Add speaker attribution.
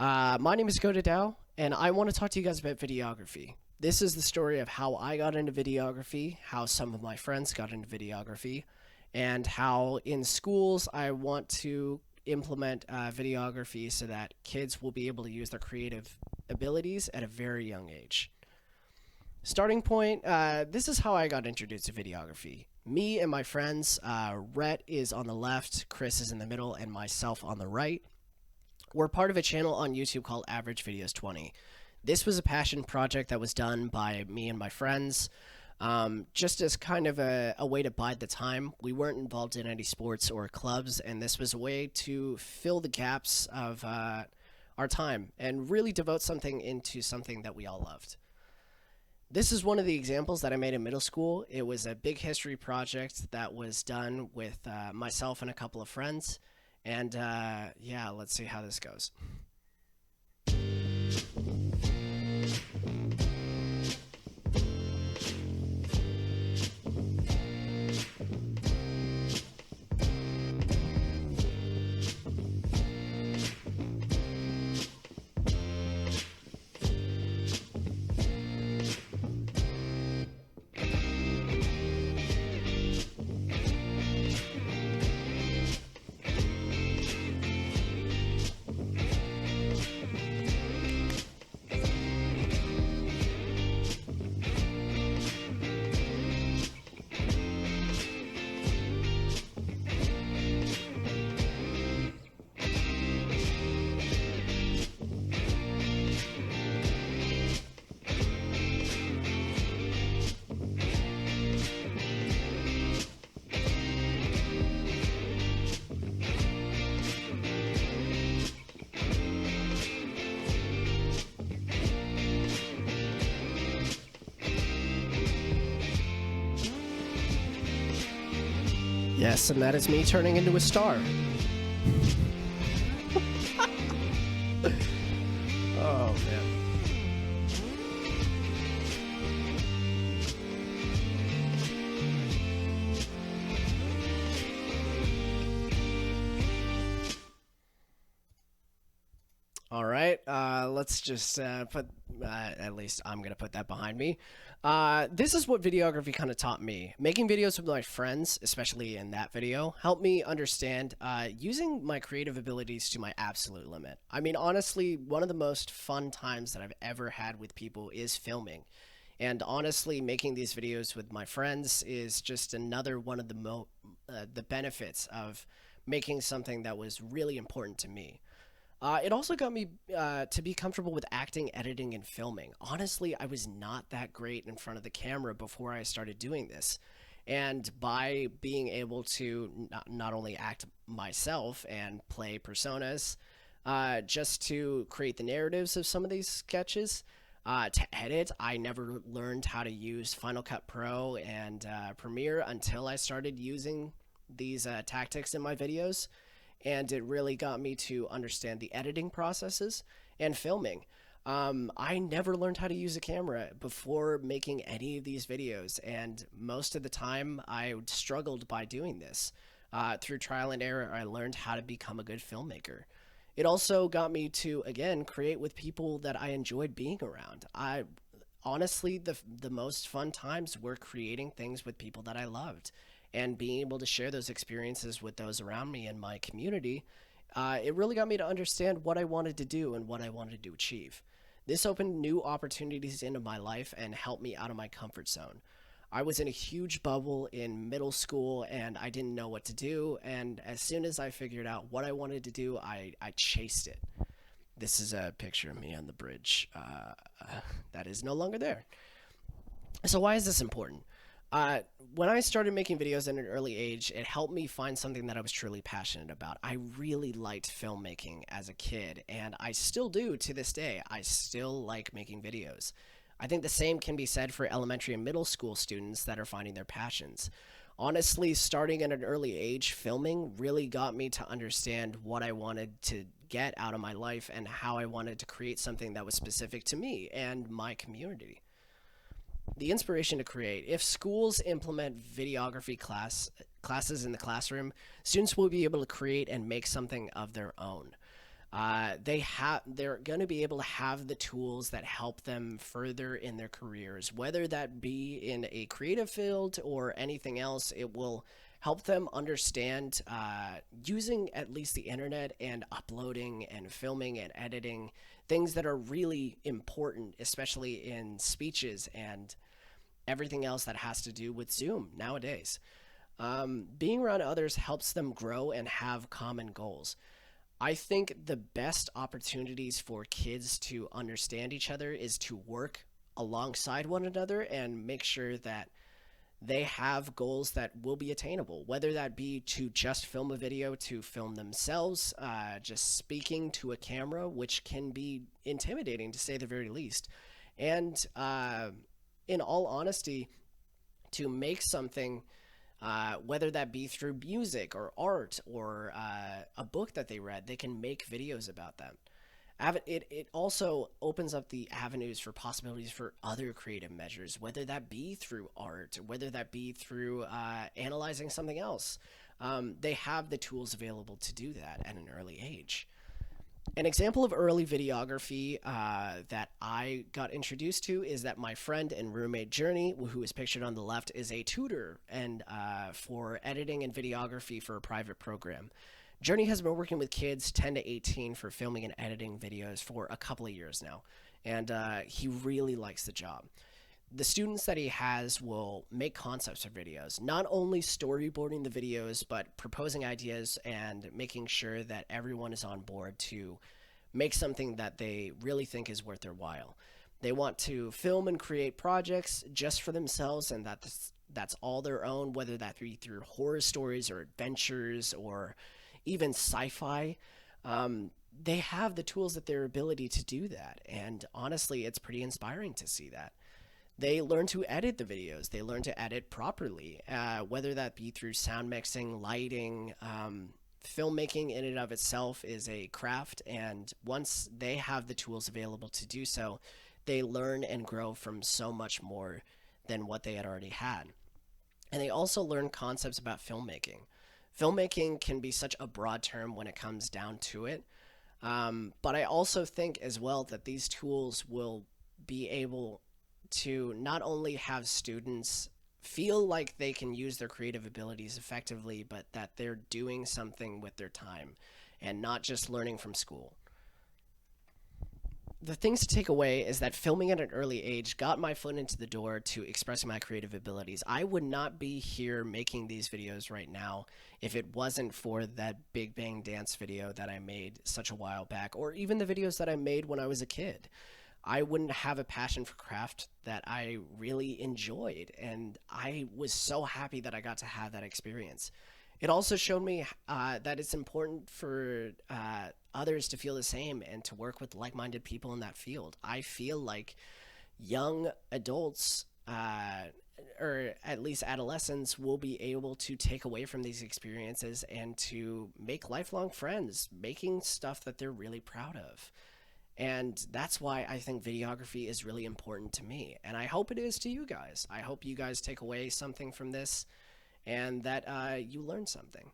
Speaker 1: My name is Godadao, and I want to talk to you guys about videography. This is the story of how I got into videography, how some of my friends got into videography, and how in schools I want to implement videography so that kids will be able to use their creative abilities at a very young age. Starting point, this is how I got introduced to videography. Me and my friends, Rhett is on the left, Chris is in the middle, and myself on the right. We're part of a channel on YouTube called Average Videos 20. This was a passion project that was done by me and my friends, just as kind of a way to bide the time. We weren't involved in any sports or clubs, and this was a way to fill the gaps of our time and really devote something into something that we all loved. This is one of the examples that I made in middle school. It was a big history project that was done with myself and a couple of friends. And yeah, let's see how this goes. Yes, and that is me turning into a star. Oh, man. All right, let's just put, at least I'm going to put that behind me. This is what videography kind of taught me. Making videos with my friends, especially in that video, helped me understand using my creative abilities to my absolute limit. I mean, honestly, one of the most fun times that I've ever had with people is filming. And honestly, making these videos with my friends is just another one of the benefits of making something that was really important to me. It also got me to be comfortable with acting, editing, and filming. Honestly, I was not that great in front of the camera before I started doing this. And by being able to not only act myself and play personas, just to create the narratives of some of these sketches, to edit, I never learned how to use Final Cut Pro and Premiere until I started using these tactics in my videos, and it really got me to understand the editing processes and filming. I never learned how to use a camera before making any of these videos, and most of the time I struggled by doing this. Through trial and error, I learned how to become a good filmmaker. It also got me to, again, create with people that I enjoyed being around. I honestly, the most fun times were creating things with people that I loved, and being able to share those experiences with those around me in my community. It really got me to understand what I wanted to do and what I wanted to achieve. This opened new opportunities into my life and helped me out of my comfort zone. I was in a huge bubble in middle school and I didn't know what to do. And as soon as I figured out what I wanted to do, I chased it. This is a picture of me on the bridge that is no longer there. So why is this important? When I started making videos at an early age, it helped me find something that I was truly passionate about. I really liked filmmaking as a kid, and I still do to this day. I still like making videos. I think the same can be said for elementary and middle school students that are finding their passions. Honestly, starting at an early age, filming really got me to understand what I wanted to get out of my life and how I wanted to create something that was specific to me and my community. The inspiration to create. If schools implement videography classes in the classroom, students will be able to create and make something of their own. they're going to be able to have the tools that help them further in their careers, whether that be in a creative field or anything else. It will help them understand using at least the internet and uploading and filming and editing things that are really important, especially in speeches and everything else that has to do with Zoom nowadays. Being around others helps them grow and have common goals. I think the best opportunities for kids to understand each other is to work alongside one another and make sure that they have goals that will be attainable, whether that be to just film a video, to film themselves, just speaking to a camera, which can be intimidating to say the very least. And in all honesty, to make something, whether that be through music or art or a book that they read, they can make videos about them. It also opens up the avenues for possibilities for other creative measures, whether that be through art, whether that be through analyzing something else. They have the tools available to do that at an early age. An example of early videography that I got introduced to is that my friend and roommate Journey, who is pictured on the left, is a tutor and for editing and videography for a private program. Journey has been working with kids 10 to 18 for filming and editing videos for a couple of years now, and he really likes the job. The students that he has will make concepts for videos, not only storyboarding the videos, but proposing ideas and making sure that everyone is on board to make something that they really think is worth their while. They want to film and create projects just for themselves, and that's all their own, whether that be through horror stories or adventures or even sci-fi. They have the tools at their ability to do that, and honestly, it's pretty inspiring to see that. They learn to edit the videos. They learn to edit properly, whether that be through sound mixing, lighting. Filmmaking in and of itself is a craft, and once they have the tools available to do so, they learn and grow from so much more than what they had already had. And they also learn concepts about filmmaking. Filmmaking can be such a broad term when it comes down to it, but I also think as well that these tools will be able to not only have students feel like they can use their creative abilities effectively, but that they're doing something with their time and not just learning from school. The things to take away is that filming at an early age got my foot into the door to expressing my creative abilities. I would not be here making these videos right now if it wasn't for that Big Bang Dance video that I made such a while back, or even the videos that I made when I was a kid. I wouldn't have a passion for craft that I really enjoyed, and I was so happy that I got to have that experience. It also showed me that it's important for others to feel the same and to work with like-minded people in that field. I feel like young adults, or at least adolescents, will be able to take away from these experiences and to make lifelong friends, making stuff that they're really proud of. And that's why I think videography is really important to me. And I hope it is to you guys. I hope you guys take away something from this and that you learn something.